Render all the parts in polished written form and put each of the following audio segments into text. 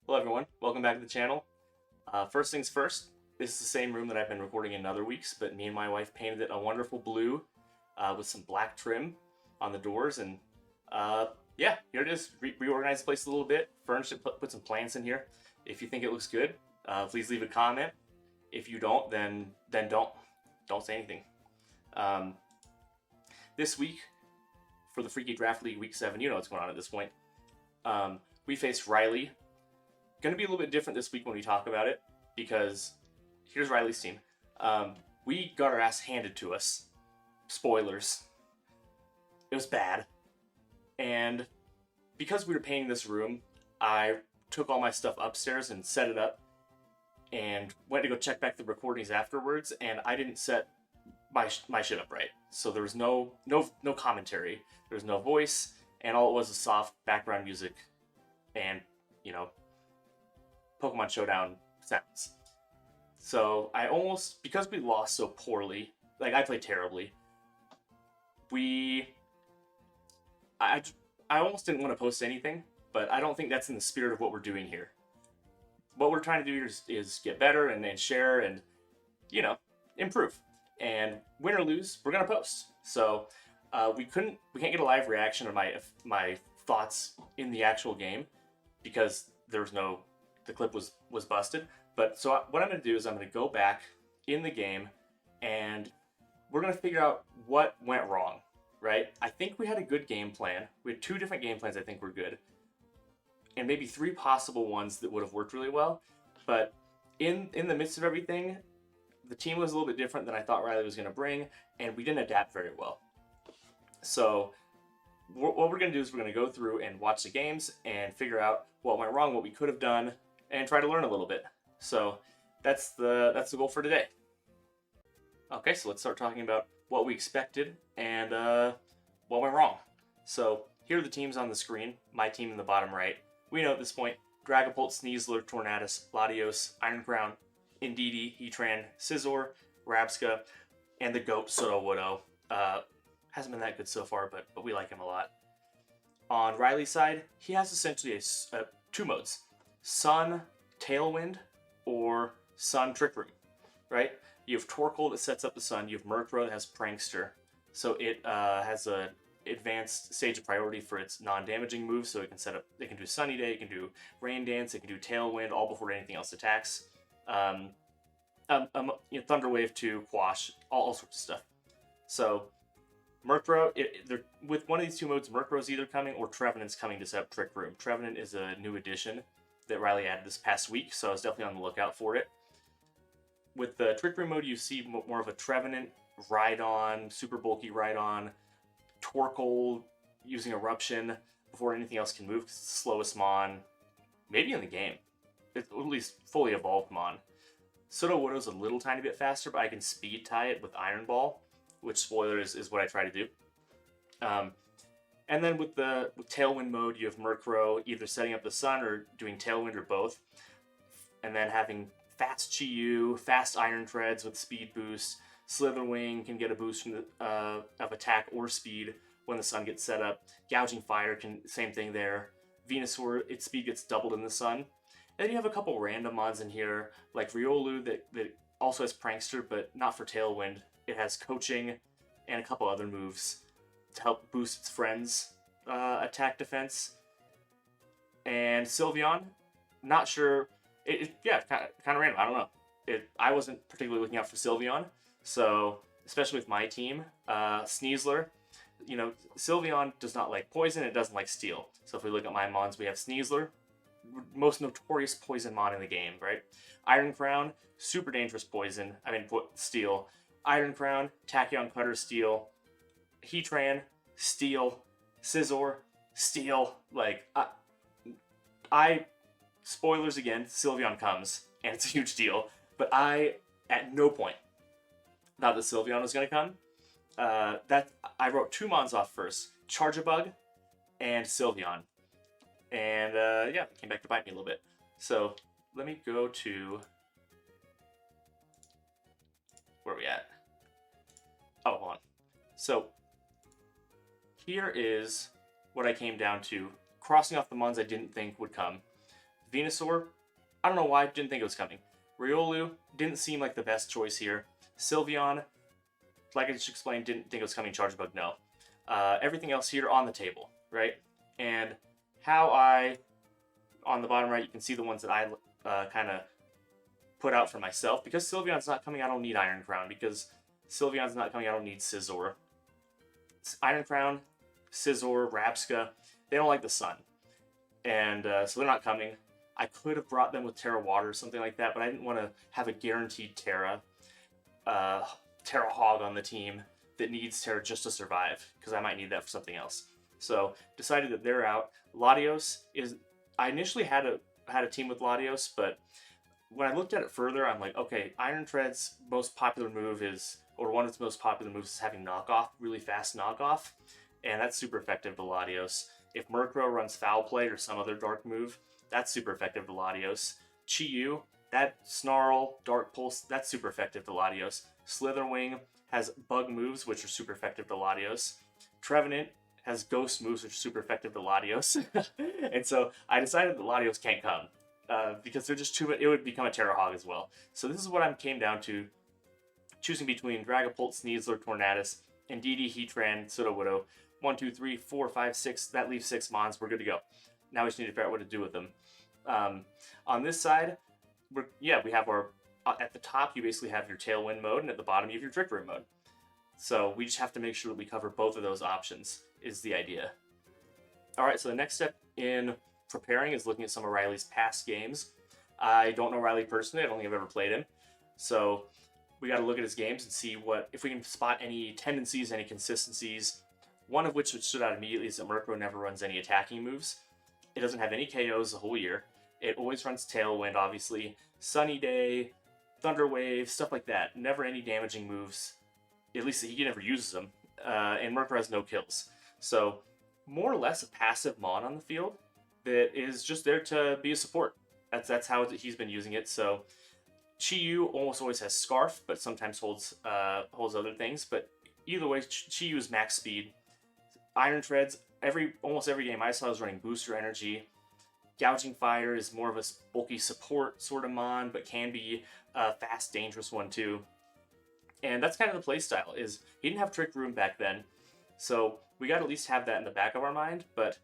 Hello everyone, welcome back to the channel. First things first, this is the same room that I've been recording in other weeks, but me and my wife painted it a wonderful blue with some black trim on the doors, and yeah, here it is. Reorganized the place a little bit, furnished it, put some plants in here. If you think it looks good, please leave a comment. If you don't, then don't say anything. Um, this week, for the Freaky Draft League Week 7, you know what's going on at this point. We faced Riley. Going to be a little bit different this week when we talk about it, because here's Riley's team. We got our ass handed to us. Spoilers. It was bad. And because we were painting this room, I took all my stuff upstairs and set it up and went to go check back the recordings afterwards, and I didn't set my shit up right. So there was no commentary. There was no voice, and all it was soft background music and, you know, Pokemon Showdown sounds. So I almost, because we lost so poorly, like I played terribly, I almost didn't want to post anything, but I don't think that's in the spirit of what we're doing here. What we're trying to do here is get better and share and, you know, improve. And win or lose, we're gonna post. So we can't get a live reaction of my thoughts in the actual game because there was no, the clip was busted. But so what I'm going to do is I'm going to go back in the game and we're going to figure out what went wrong, right? I think we had a good game plan. We had 2 different game plans I think were good. And maybe 3 possible ones that would have worked really well. But in the midst of everything, the team was a little bit different than I thought Riley was going to bring, and we didn't adapt very well. So what we're going to do is we're going to go through and watch the games and figure out what went wrong, what we could have done, and try to learn a little bit. So that's the goal for today. Okay, so let's start talking about what we expected and what went wrong. So here are the teams on the screen. My team in the bottom right. We know at this point, Dragapult, Sneasler, Tornadus, Latios, Iron Crown, Indeedee, Heatran, Scizor, Rabsca, and the GOAT, Sudowoodo. Hasn't been that good so far, but we like him a lot. On Riley's side, he has essentially 2 modes. Sun, Tailwind, or Sun, Trick Room, right? You have Torkoal that sets up the Sun. You have Murkrow that has Prankster. So it has a advanced stage of priority for its non-damaging moves, so it can do Sunny Day, it can do Rain Dance, it can do Tailwind, all before anything else attacks. Thunder Wave to Quash, all sorts of stuff. So Murkrow, with one of these 2 modes, Murkrow's either coming or Trevenant's coming to set up Trick Room. Trevenant is a new addition that Riley added this past week, so I was definitely on the lookout for it. With the Trick Room mode, you see more of a Trevenant, Rhydon, super bulky Rhydon, Torkoal using Eruption before anything else can move, because it's the slowest Mon, maybe in the game. It's at least fully evolved Mon. Sudowoodo's a little tiny bit faster, but I can speed tie it with Iron Ball, which, spoiler, is what I try to do. And then with Tailwind mode, you have Murkrow either setting up the Sun or doing Tailwind or both. And then having fast Chi-Yu, fast Iron Treads with speed boost. Slitherwing can get a boost from of attack or speed when the Sun gets set up. Gouging Fire same thing there. Venusaur, its speed gets doubled in the Sun. And then you have a couple random mods in here, like Riolu that also has Prankster, but not for Tailwind. It has Coaching and a couple other moves to help boost its friends' attack defense. And Sylveon, not sure. Yeah, kind of random. I don't know. I wasn't particularly looking out for Sylveon, so especially with my team, Sneasler. You know, Sylveon does not like poison. It doesn't like steel. So if we look at my mons, we have Sneasler, most notorious poison mon in the game, right? Iron Crown, super dangerous poison. Steel. Iron Crown, Tachyon Cutter, Steel. Heatran, Steel. Scizor, Steel. Like, spoilers again, Sylveon comes, and it's a huge deal. But I, at no point, thought that Sylveon was going to come. I wrote 2 mons off first. Charjabug and Sylveon. And, yeah, it came back to bite me a little bit. So, let me go to... Where are we at? Oh, hold on. So, here is what I came down to, crossing off the mons I didn't think would come. Venusaur, I don't know why, didn't think it was coming. Riolu didn't seem like the best choice here. Sylveon, like I just explained, didn't think it was coming. Charge Bug, no. Everything else here on the table, right? And how on the bottom right, you can see the ones that I kind of put out for myself. Because Sylveon's not coming, I don't need Iron Crown. Because Sylveon's not coming, I don't need Scizor. Iron Crown, Scizor, Rapska, they don't like the sun. And so they're not coming. I could have brought them with Terra Water or something like that, but I didn't want to have a guaranteed Terra Hog on the team that needs Terra just to survive, because I might need that for something else. So decided that they're out. Latios is, I initially had a team with Latios, but when I looked at it further, I'm like, okay, Iron Tread's most popular move is, or one of its most popular moves is having knockoff, really fast knockoff, and that's super effective to Latios. If Murkrow runs Foul Play or some other dark move, that's super effective to Latios. Chi-Yu, that Snarl, Dark Pulse, that's super effective to Latios. Slitherwing has bug moves, which are super effective to Latios. Trevenant has ghost moves, which are super effective to Latios. And so I decided that Latios can't come, because they're just too, it would become a Terra Hog as well. So this is what I came down to, choosing between Dragapult, Sneasler, Tornadus, and DD, Heatran, Sudowoodo. 1, 2, 3, 4, 5, 6. That leaves 6 Mons. We're good to go. Now we just need to figure out what to do with them. On this side, we have our, at the top, you basically have your Tailwind mode, and at the bottom, you have your Trick Room mode. So we just have to make sure that we cover both of those options, is the idea. All right, so the next step in preparing is looking at some of Riley's past games. I don't know Riley personally. I don't think I've ever played him. So we got to look at his games and see if we can spot any tendencies, any consistencies. One of which stood out immediately is that Murkrow never runs any attacking moves. It doesn't have any KOs the whole year. It always runs Tailwind, obviously. Sunny Day, Thunder Wave, stuff like that. Never any damaging moves. At least he never uses them. And Murkrow has no kills. So, more or less a passive Mon on the field that is just there to be a support. That's how he's been using it. So, Chi-Yu almost always has Scarf, but sometimes holds other things. But either way, Chi-Yu is max speed. Iron Treads, almost every game I saw was running Booster Energy. Gouging Fire is more of a bulky support sort of Mon, but can be a fast, dangerous one too. And that's kind of the playstyle, is he didn't have Trick Room back then, so we got to at least have that in the back of our mind. But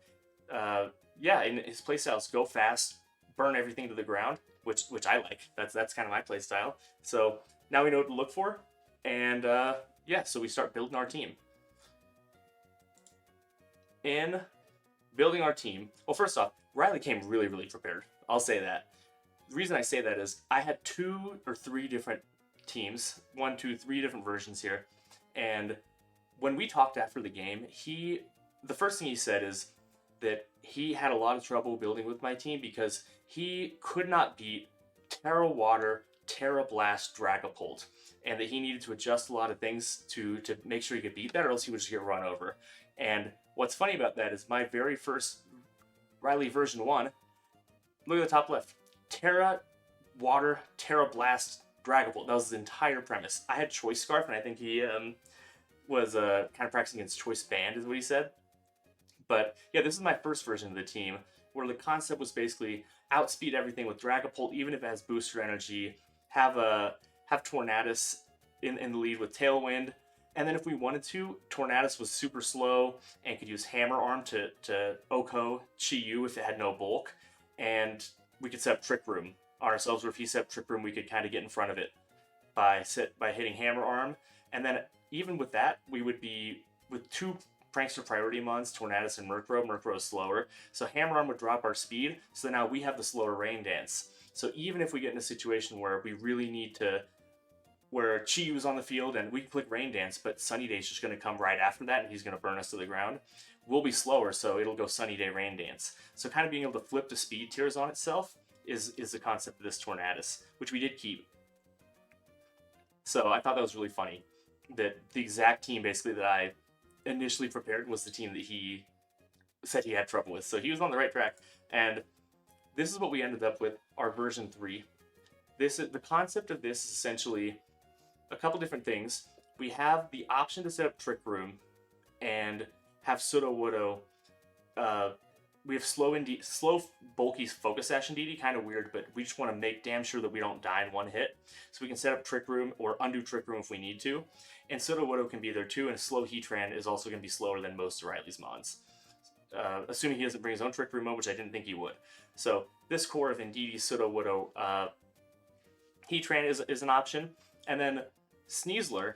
yeah, in his playstyle is go fast, burn everything to the ground, which I like. That's kind of my playstyle. So now we know what to look for, and yeah, so we start building our team. In building our team, well, first off, Riley came really, really prepared. I'll say that. The reason I say that is I had 2 or 3 different teams, 1, 2, 3 different versions here, and when we talked after the game, the first thing he said is that he had a lot of trouble building with my team because he could not beat Terra Water, Terra Blast, Dragapult, and that he needed to adjust a lot of things to make sure he could beat that, or else he would just get run over. And what's funny about that is my very first Riley version 1, look at the top left. Terra, Water, Terra Blast, Dragapult. That was his entire premise. I had Choice Scarf, and I think he was kind of practicing against Choice Band, is what he said. But yeah, this is my first version of the team, where the concept was basically outspeed everything with Dragapult, even if it has Booster Energy, have Tornadus in the lead with Tailwind, and then if we wanted to, Tornadus was super slow and could use Hammer Arm to Oko Chi-Yu if it had no bulk, and we could set up Trick Room on ourselves, or if he set up Trick Room, we could kind of get in front of it by hitting Hammer Arm. And then even with that, we would be with 2 Prankster priority Mons, Tornadus and Murkrow. Murkrow is slower, so Hammer Arm would drop our speed, so now we have the slower Rain Dance. So even if we get in a situation where we really need to, where Chi-Yu is on the field and we can click Rain Dance, but Sunny Day is just going to come right after that and he's going to burn us to the ground, we'll be slower, so it'll go Sunny Day, Rain Dance. So kind of being able to flip the speed tiers on itself is the concept of this Tornadus, which we did keep. So I thought that was really funny, that the exact team basically that I initially prepared was the team that he said he had trouble with. So he was on the right track, and this is what we ended up with, our version 3. The concept of this is essentially a couple different things. We have the option to set up Trick Room and have Sudowoodo. we have slow bulky focus sash in DD, kind of weird, but we just want to make damn sure that we don't die in one hit. So we can set up Trick Room or undo Trick Room if we need to. And Soda Widow can be there too, and slow Heatran is also going to be slower than most of Riley's mons. Assuming he doesn't bring his own Trick Room mode, which I didn't think he would. So this core of Indeedee, Soda Widow, Heatran is an option. And then Sneasler,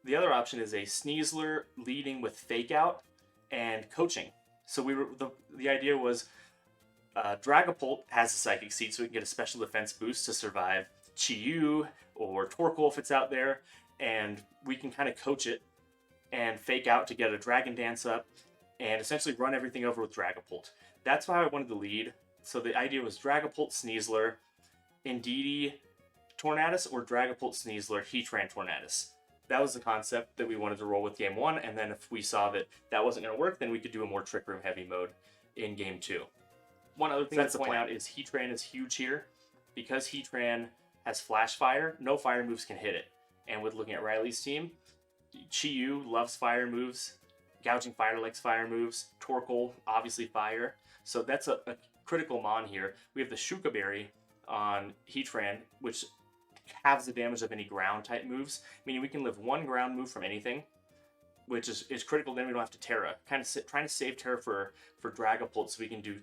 the other option is a Sneasler leading with Fake Out and Coaching. So the idea was Dragapult has a Psychic Seed, so we can get a special defense boost to survive Chi-Yu or Torkoal if it's out there, and we can kind of coach it and Fake Out to get a Dragon Dance up and essentially run everything over with Dragapult. That's why I wanted to lead. So the idea was Dragapult, Sneasler, Indeedee, Tornadus, or Dragapult, Sneasler, Heatran, Tornadus. That was the concept that we wanted to roll with game 1, and then if we saw that that wasn't going to work, then we could do a more Trick Room heavy mode in game 2. One other thing to point out is Heatran is huge here. Because Heatran has Flash Fire, no fire moves can hit it. And with looking at Riley's team, Chi-Yu loves fire moves, Gouging Fire likes fire moves, Torkoal, obviously fire. So that's a critical mon here. We have the Shuka Berry on Heatran, which halves the damage of any ground type moves, meaning we can live one ground move from anything, which is critical. Then we don't have to Terra. Kind of trying to save Terra for Dragapult, so we can do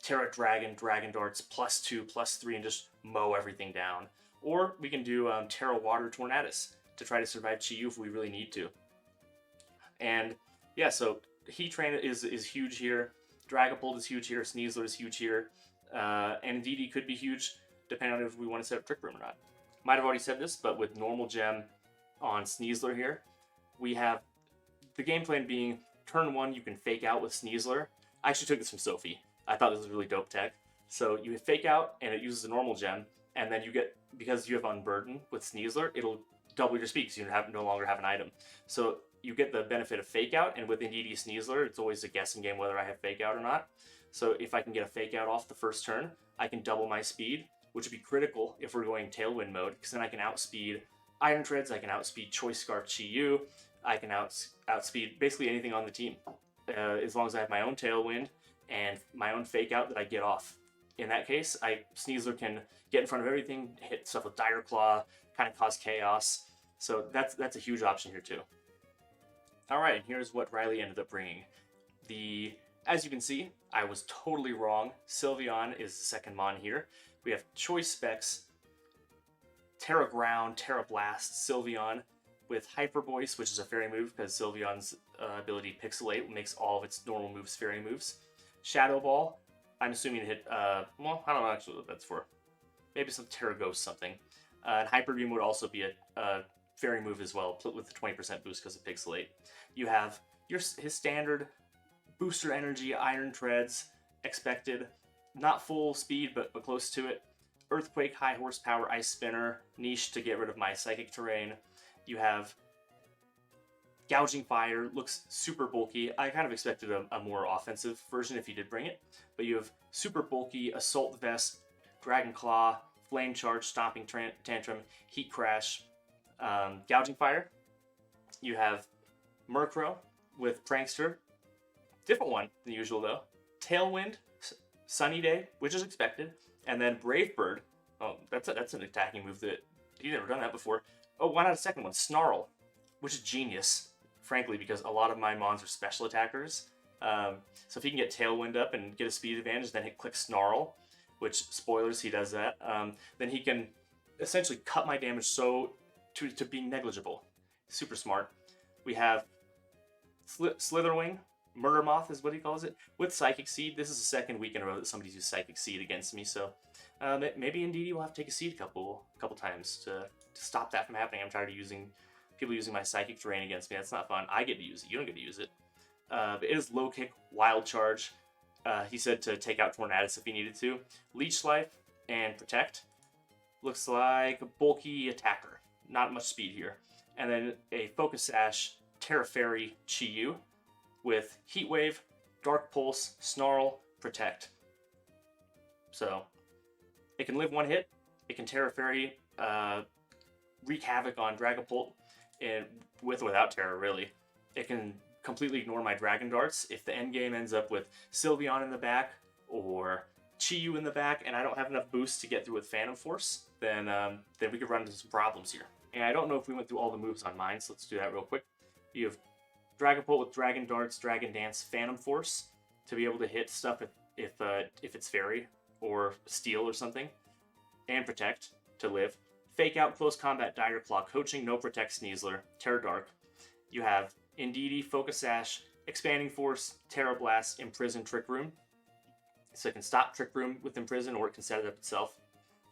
Terra Dragon, Dragon Darts, +2, +3, and just mow everything down. Or we can do Terra Water Tornadus to try to survive Chi-Yu if we really need to. And yeah, so Heatran is huge here. Dragapult is huge here. Sneasler is huge here. And Indeedee could be huge, depending on if we want to set up Trick Room or not. Might have already said this, but with normal gem on Sneasler here, we have the game plan being turn 1, you can Fake Out with Sneasler. I actually took this from Sophie. I thought this was really dope tech. So you Fake Out, and it uses a normal gem, and then you get, because you have Unburden with Sneasler, it'll double your speed because you no longer have an item. So you get the benefit of Fake Out, and with Indeedee Sneasler, it's always a guessing game whether I have Fake Out or not. So if I can get a Fake Out off the first turn, I can double my speed, which would be critical if we're going Tailwind mode, because then I can outspeed Iron Treads, I can outspeed Choice Scarf Chi-Yu, I can outspeed basically anything on the team, as long as I have my own Tailwind and my own Fake Out that I get off. In that case, Sneasler can get in front of everything, hit stuff with Dire Claw, kind of cause chaos. So that's a huge option here too. All right, and here's what Riley ended up bringing. As you can see, I was totally wrong. Sylveon is the second mon here. We have Choice Specs, Terra Ground, Terra Blast, Sylveon with Hyper Voice, which is a fairy move because Sylveon's ability Pixelate makes all of its normal moves fairy moves. Shadow Ball, I'm assuming to hit, well, I don't know actually what that's for. Maybe some Terra Ghost something. And Hyper Beam would also be a fairy move as well, with the 20% boost because of Pixelate. You have his standard Booster Energy, Iron Treads, expected. Not full speed, but close to it. Earthquake, High Horsepower, Ice Spinner, Niche to get rid of my Psychic Terrain. You have Gouging Fire, looks super bulky. I kind of expected a more offensive version if you did bring it. But you have super bulky, Assault Vest, Dragon Claw, Flame Charge, Stomping Tantrum, Heat Crash, Gouging Fire. You have Murkrow with Prankster. Different one than usual though. Tailwind, Sunny Day, which is expected, and then Brave Bird. Oh, that's an attacking move that he's never done that before. Oh, why not a second one? Snarl, which is genius, frankly, because a lot of my mons are special attackers. So if he can get Tailwind up and get a speed advantage, then click Snarl, which, spoilers, he does that. Then he can essentially cut my damage to be negligible. Super smart. We have Slitherwing. Murder Moth is what he calls it, with Psychic Seed. This is the second week in a row that somebody's used Psychic Seed against me, so maybe Indeedee will have to take a seed a couple times to stop that from happening. I'm tired of people using my Psychic Terrain against me. That's not fun. I get to use it. You don't get to use it. But it is Low Kick, Wild Charge. He said to take out Tornadus if he needed to. Leech Life and Protect. Looks like a bulky attacker. Not much speed here. And then a Focus Sash, Terra Fairy, Chi-Yu, with Heat Wave, Dark Pulse, Snarl, Protect. So, it can live one hit, it can Terra Fairy, wreak havoc on Dragapult, and with or without Terra, really. It can completely ignore my Dragon Darts. If the end game ends up with Sylveon in the back or Chi-Yu in the back, and I don't have enough boost to get through with Phantom Force, then we could run into some problems here. And I don't know if we went through all the moves on mine, so let's do that real quick. You have Dragapult with Dragon Darts, Dragon Dance, Phantom Force to be able to hit stuff if it's Fairy or Steel or something, and Protect to live. Fake Out, Close Combat, Dire Claw, Coaching, No Protect, Sneasler, Terra Dark. You have Indeedee, Focus Sash, Expanding Force, Terra Blast, Imprison, Trick Room. So it can stop Trick Room with Imprison, or it can set it up itself.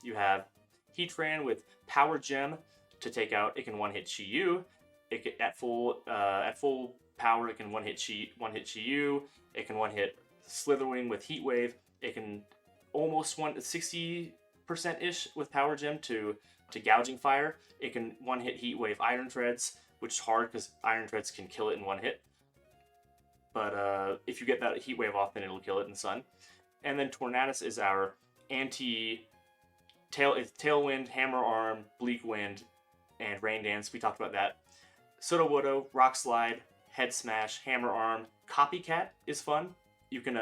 You have Heatran with Power Gem to take out. It can one-hit Chi-Yu. At full power, it can one-hit Chi-Yu. It can one-hit Slitherwing with Heat Wave. It can almost 60%-ish with Power Gem to Gouging Fire. It can one-hit Heat Wave Iron Treads, which is hard because Iron Treads can kill it in one hit. But if you get that Heat Wave off, then it'll kill it in Sun. And then Tornadus is our Tailwind, Hammer Arm, Bleak Wind, and Rain Dance. We talked about that. Sudowoodo, Rock Slide, Head Smash, Hammer Arm. Copycat is fun. You can,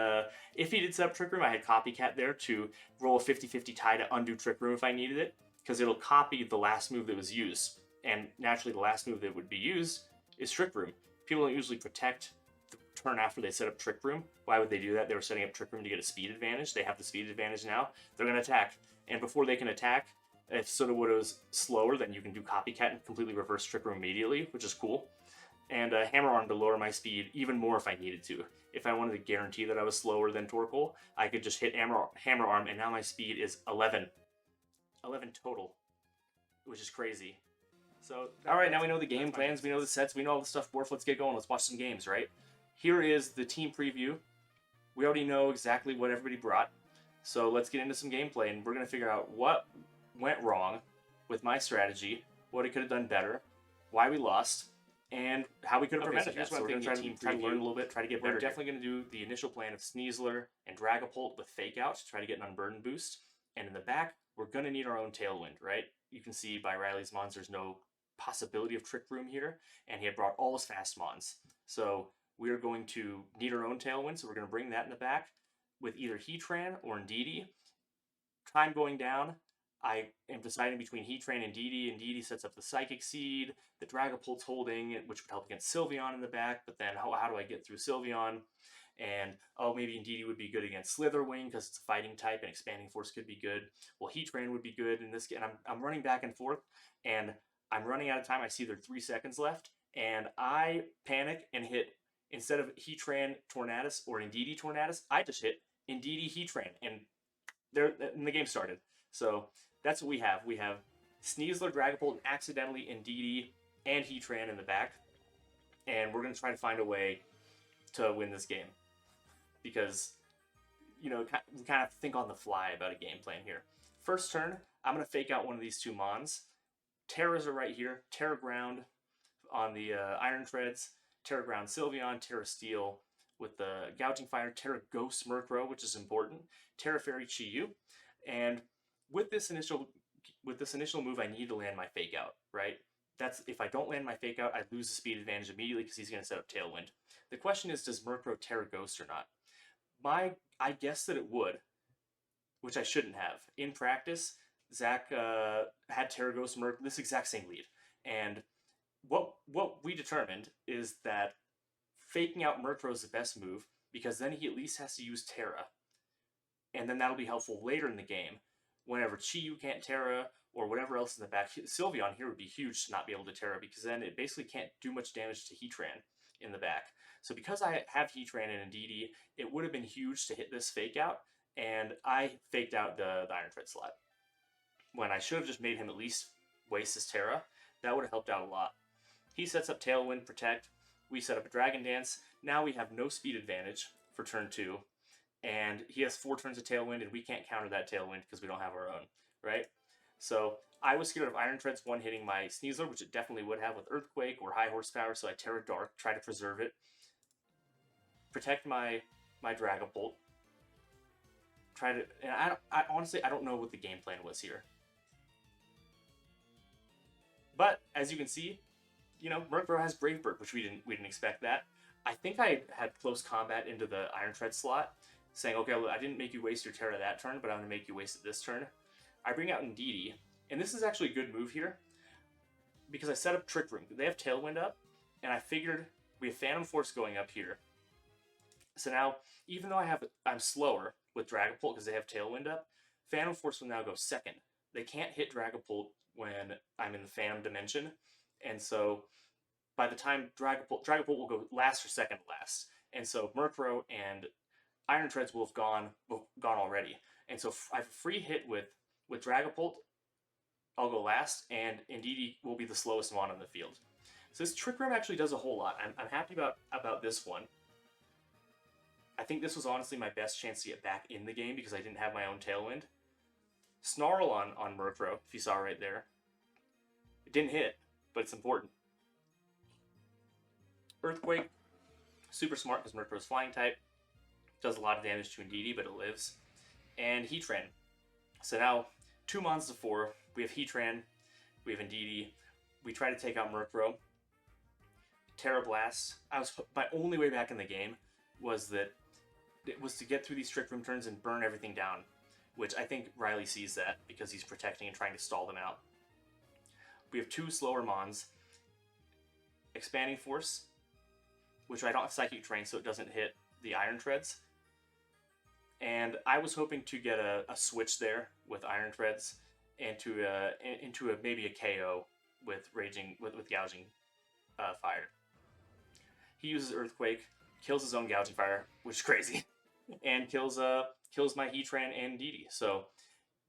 if he did set up Trick Room, I had Copycat there to roll a 50-50 tie to undo Trick Room if I needed it, because it'll copy the last move that was used. And naturally, the last move that would be used is Trick Room. People don't usually protect the turn after they set up Trick Room. Why would they do that? They were setting up Trick Room to get a speed advantage. They have the speed advantage now. They're going to attack. And before they can attack, if Sudowoodo's slower, then you can do Copycat and completely reverse Trick Room immediately, which is cool. And Hammer Arm to lower my speed even more if I needed to. If I wanted to guarantee that I was slower than Torkoal, I could just hit Hammer Arm, and now my speed is 11. 11 total, which is crazy. So, alright, now we know the game plans, we know the sets, we know all the stuff. Gworf, let's get going. Let's watch some games, right? Here is the team preview. We already know exactly what everybody brought. So let's get into some gameplay, and we're going to figure out what went wrong with my strategy, what it could have done better, why we lost, and how we could have prevented that. So we're going to try to learn a little bit, try to get better. We're definitely going to do the initial plan of Sneasler and Dragapult with Fake Out to try to get an Unburden boost. And in the back, we're going to need our own Tailwind, right? You can see by Riley's Mons, there's no possibility of Trick Room here, and he had brought all his fast Mons. So we're going to need our own Tailwind, so we're going to bring that in the back with either Heatran or Indeedee. Time going down, I am deciding between Heatran and Indeedee. Indeedee sets up the Psychic Seed, the Dragapult's holding, which would help against Sylveon in the back, but then how do I get through Sylveon? And, oh, maybe Indeedee would be good against Slitherwing because it's a fighting type and Expanding Force could be good. Well, Heatran would be good in this game. And I'm running back and forth, and I'm running out of time. I see there are 3 seconds left, and I panic and hit, instead of Heatran Tornadus or Indeedee Tornadus, I just hit Indeedee Heatran, and the game started. So that's what we have. We have Sneasler, Dragapult, and accidentally Indeedee and Heatran in the back, and we're going to try to find a way to win this game. Because, you know, we kind of have to think on the fly about a game plan here. First turn, I'm going to fake out one of these 2 Mons. Terras are right here. Terra Ground on the Iron Treads. Terra Ground Sylveon. Terra Steel with the Gouging Fire. Terra Ghost Murkrow, which is important. Terra Fairy Chi-Yu. And with this initial move, I need to land my fake out, right? That's, if I don't land my fake out, I lose the speed advantage immediately because he's going to set up Tailwind. The question is, does Murkrow Terra Ghost or not? I guess that it would, which I shouldn't have. In practice, Zach had Terra Ghost this exact same lead. And what we determined is that faking out Murkrow is the best move, because then he at least has to use Terra. And then that'll be helpful later in the game. Whenever Chi-Yu can't Terra, or whatever else in the back, Sylveon here would be huge to not be able to Terra, because then it basically can't do much damage to Heatran in the back. So because I have Heatran and Indeedee, it would have been huge to hit this fake out, and I faked out the Iron Tread slot. When I should have just made him at least waste his Terra, that would have helped out a lot. He sets up Tailwind, Protect. We set up a Dragon Dance. Now we have no speed advantage for turn 2, and he has 4 turns of Tailwind, and we can't counter that Tailwind because we don't have our own, right? So I was scared of Iron Treads one-hitting my Sneasler, which it definitely would have with Earthquake or High Horsepower, so I Terra Dark, try to preserve it. Protect my Dragapult. And I honestly, I don't know what the game plan was here. But, as you can see, you know, Murkrow has Brave Bird, which we didn't expect that. I think I had close combat into the Iron Tread slot, saying, okay, look, I didn't make you waste your Terra that turn, but I'm going to make you waste it this turn. I bring out Ndidi, and this is actually a good move here, because I set up Trick Room. They have Tailwind up, and I figured we have Phantom Force going up here. So now, even though I'm slower with Dragapult because they have Tailwind up, Phantom Force will now go second. They can't hit Dragapult when I'm in the Phantom Dimension, and so by the time Dragapult will go last or second last, and so Murkrow and Iron Treads will have gone already, and so I have a free hit with Dragapult. I'll go last, and Indeedee will be the slowest one on the field. So this Trick Room actually does a whole lot. I'm happy about this one. I think this was honestly my best chance to get back in the game because I didn't have my own Tailwind. Snarl on Murkrow, if you saw right there. It didn't hit, but it's important. Earthquake, super smart because Murkrow's flying type. Does a lot of damage to Indeedee, but it lives. And Heatran. So now, 2 mons to 4. We have Heatran, we have Indeedee. We try to take out Murkrow. Terra Blast. My only way back in the game was to get through these Trick Room turns and burn everything down, which I think Riley sees that because he's protecting and trying to stall them out. We have 2 slower mons. Expanding Force, which I don't have Psychic Terrain, so it doesn't hit the Iron Treads. And I was hoping to get a switch there with Iron Treads into maybe a KO with Gouging Fire. He uses Earthquake, kills his own Gouging Fire, which is crazy, and kills my Heatran and Indeedee. So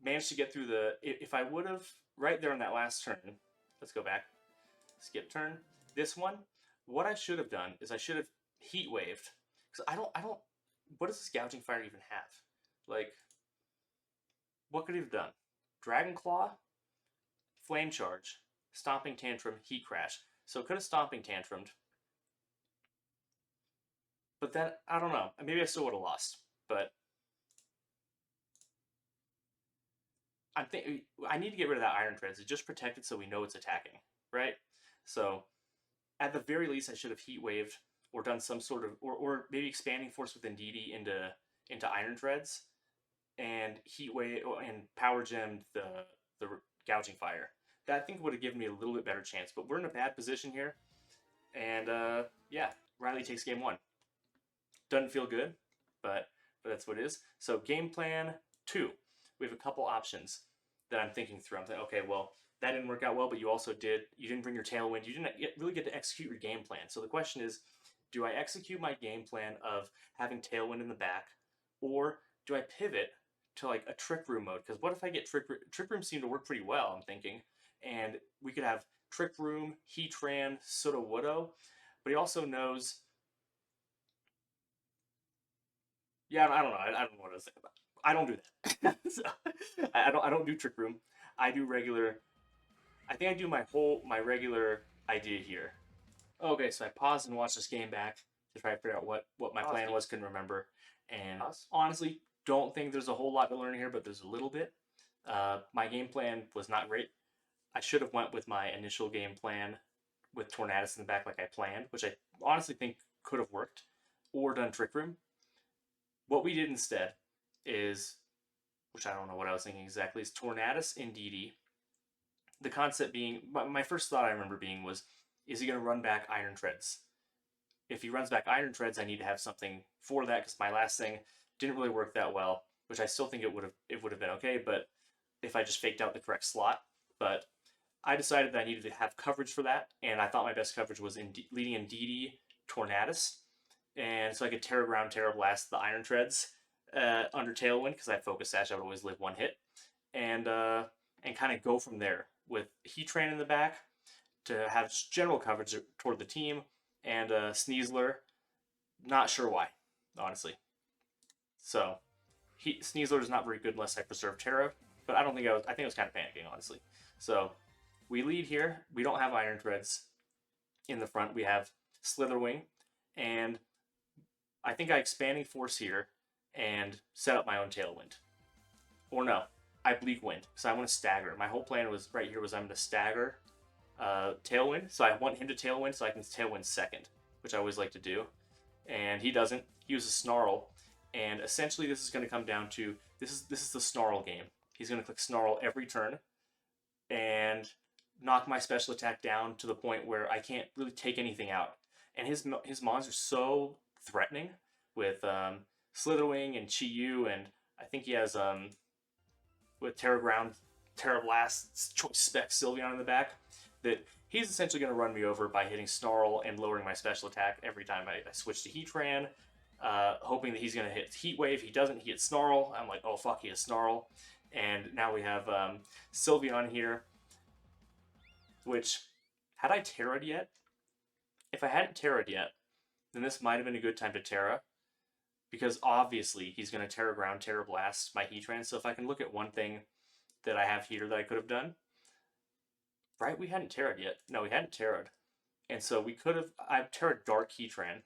managed to get through if I would have right there on that last turn. Let's go back. Skip turn. This one, what I should have done is I should have Heat Waved, because I don't. What does this Gouging Fire even have? Like, what could he have done? Dragon Claw, Flame Charge, Stomping Tantrum, Heat Crash. So it could have Stomping Tantrumed. But then, I don't know. Maybe I still would have lost. But I need to get rid of that Iron Treads. It's just protected so we know it's attacking, right? So at the very least, I should have Heat Waved or done some sort of, or maybe Expanding Force with Indeedee into Iron Treads, and Heat Wave and Power Gemmed the Gouging Fire. That I think would have given me a little bit better chance. But we're in a bad position here, and yeah, Riley takes game 1. Doesn't feel good, but that's what it is. So game plan 2, we have a couple options that I'm thinking through. I'm thinking, okay, well, that didn't work out well, but you didn't bring your Tailwind. You didn't really get to execute your game plan. So the question is, do I execute my game plan of having Tailwind in the back, or do I pivot to like a Trick Room mode? Because what if I get Trick Room seem to work pretty well, I'm thinking, and we could have Trick Room, Heatran, Sudowoodo, but he also knows. Yeah, I don't know. I don't know what I was thinking about. I don't do that. So, I don't do Trick Room. I do regular. I think I do my regular idea here. Okay, so I paused and watched this game back to try to figure out what my plan was. Couldn't remember, and honestly, don't think there's a whole lot to learn here, but there's a little bit. My game plan was not great. I should have went with my initial game plan with Tornadus in the back like I planned, which I honestly think could have worked, or done Trick Room. What we did instead is, which I don't know what I was thinking exactly, is Tornadus Indeedee. The concept being, my first thought I remember being was, is he going to run back Iron Treads? If he runs back Iron Treads, I need to have something for that, because my last thing didn't really work that well, which I still think it would have been okay, but if I just faked out the correct slot. But I decided that I needed to have coverage for that, and I thought my best coverage was leading Indeedee, Tornadus, and so I could Terra Ground, Terra Blast the Iron Treads under Tailwind, because I had Focus Sash, I would always live one hit, and kind of go from there with Heatran in the back to have just general coverage toward the team, and Sneasler, not sure why, honestly. So Sneasler is not very good unless I preserve Terra, but I think I was kind of panicking, honestly. So we lead here. We don't have Iron Treads in the front. We have Slitherwing, and I think I Expanding Force here and set up my own Tailwind. Or no, I Bleak Wind, because I want to stagger. My whole plan was right here was I'm going to stagger Tailwind, so I want him to Tailwind so I can Tailwind second, which I always like to do. and he doesn't. He uses Snarl, and essentially this is going to come down to this is the Snarl game. He's going to click Snarl every turn and knock my special attack down to the point where I can't really take anything out. And his mons are so threatening with Slitherwing and Chi Yu, and I think he has with Terra Ground, Terra Blast, Choice Spec Sylveon in the back, that he's essentially going to run me over by hitting Snarl and lowering my special attack every time I switch to Heatran, hoping that he's going to hit Heat Wave. He doesn't, he hits Snarl. I'm like, oh fuck, he has Snarl. And now we have Sylveon here, which, had I Terra'd yet? If I hadn't Terra'd yet, then this might have been a good time to Terra, because obviously he's going to Terra Ground, Terra Blast my Heatran. So if I can look at one thing that I have here that I could have done, right? We hadn't Terra'd yet. No, we hadn't Terra'd. And so we could have, I've Terra'd Dark Heatran,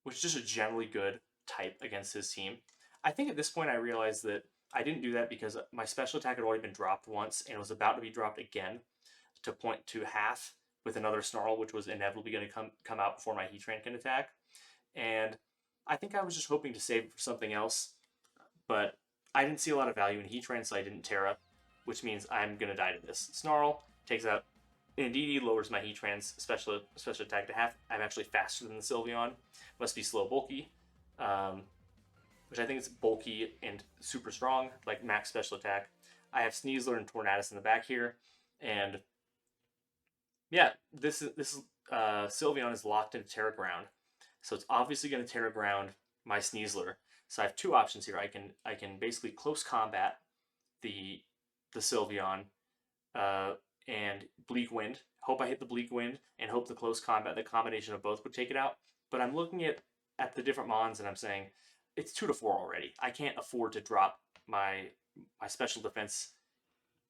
which is just a generally good type against his team. I think at this point I realized that I didn't do that because my special attack had already been dropped once and it was about to be dropped again to point to half with another Snarl, which was inevitably going to come out before my Heatran can attack. And I think I was just hoping to save it for something else, but I didn't see a lot of value in Heatran, so I didn't Terra, which means I'm going to die to this. Snarl takes out Indeedee, lowers my Heatran's special attack to half. I'm actually faster than the Sylveon. Must be slow bulky, which I think is bulky and super strong, like max special attack. I have Sneasler and Tornadus in the back here, and yeah, this Sylveon is locked into Terra Ground, so it's obviously going to Terra Ground my Sneasler. So I have two options here. I can basically close combat the Sylveon and Bleak Wind. Hope I hit the Bleak Wind and hope the close combat, the combination of both would take it out. But I'm looking at the different mons and I'm saying it's 2-4 already. I can't afford to drop my special defense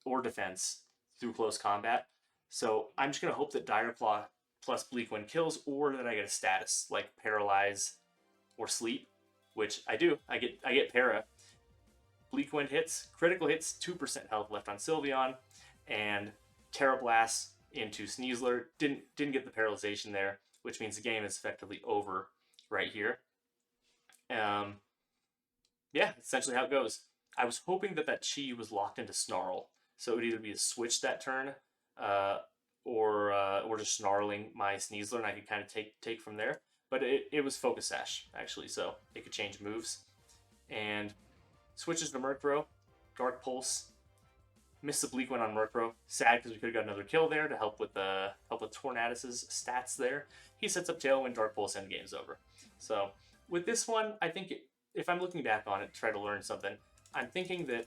or defense through close combat. So I'm just gonna hope that Dire Claw plus Bleak Wind kills, or that I get a status like Paralyze or Sleep, which I do. I get Para. Bleak Wind hits, critical hits, 2% health left on Sylveon, and Terra Blast into Sneasler. Didn't get the paralyzation there, which means the game is effectively over right here. Yeah, essentially how it goes. I was hoping that Chi was locked into Snarl, so it would either be a switch that turn, or just snarling my Sneasler, and I could kind of take from there. But it was Focus Sash actually, so it could change moves. And switches to Murkrow, Dark Pulse, missed the Bleak Wind on Murkrow. Sad because we could have got another kill there to help with Tornadus's stats there. He sets up Tailwind, Dark Pulse, and the game's over. So with this one, I think if I'm looking back on it to try to learn something, I'm thinking that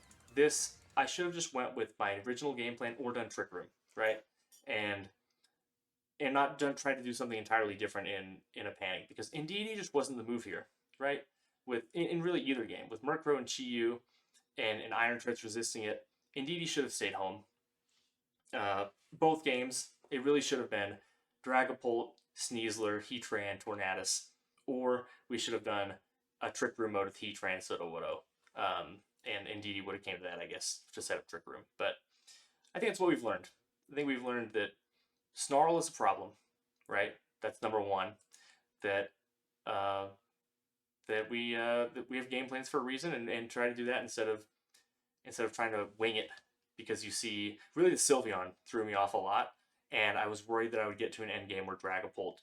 I should have just went with my original game plan or done Trick Room, right? And not try to do something entirely different in a panic, because Indeedee just wasn't the move here, right? In really either game, with Murkrow and Chi Yu and Iron Treads resisting it, Indeedee should have stayed home. Both games, it really should have been Dragapult, Sneasler, Heatran, Tornadus, or we should have done a Trick Room mode with Heatran, Sudowoodo. And Indeedee would have came to that, I guess, to set up Trick Room. But I think that's what we've learned. I think we've learned that Snarl is a problem, right? That's number one. That we have game plans for a reason, and try to do that instead of trying to wing it, because you see, really the Sylveon threw me off a lot, and I was worried that I would get to an end game where Dragapult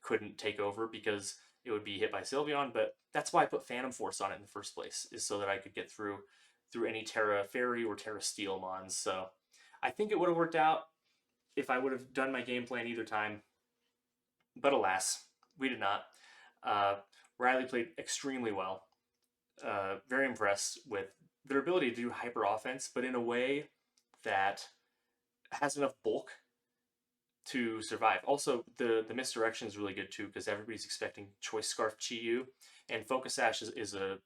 couldn't take over because it would be hit by Sylveon. But that's why I put Phantom Force on it in the first place, is so that I could get through any Terra Fairy or Terra Steel mons. So I think it would have worked out if I would have done my game plan either time, but alas, we did not. Riley played extremely well. Very impressed with their ability to do hyper offense, but in a way that has enough bulk to survive. Also, the misdirection is really good too, because everybody's expecting Choice Scarf Chi Yu, and Focus Sash is the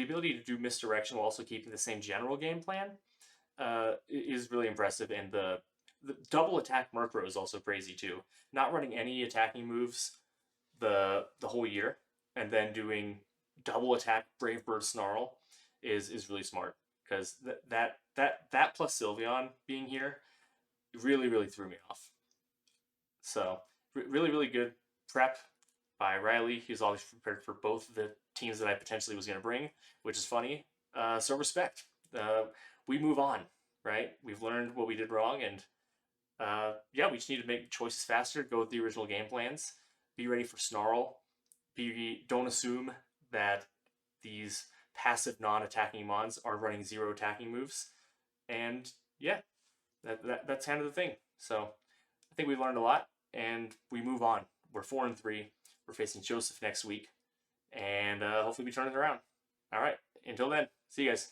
ability to do misdirection while also keeping the same general game plan is really impressive. And the double attack Murkrow is also crazy too. Not running any attacking moves the whole year, and then doing double attack Brave Bird Snarl is really smart, because that plus Sylveon being here really threw me off. So really good prep by Riley. He was always prepared for both of the teams that I potentially was going to bring, which is funny. So respect. We move on, right? We've learned what we did wrong, and yeah, we just need to make choices faster. Go with the original game plans. Be ready for snarl. Don't assume that these passive non-attacking mons are running 0 attacking moves, and yeah, that's kind of the thing. So I think we've learned a lot, and we move on. We're 4-3. We're facing Joseph next week, and hopefully we turn it around. All right. Until then, see you guys.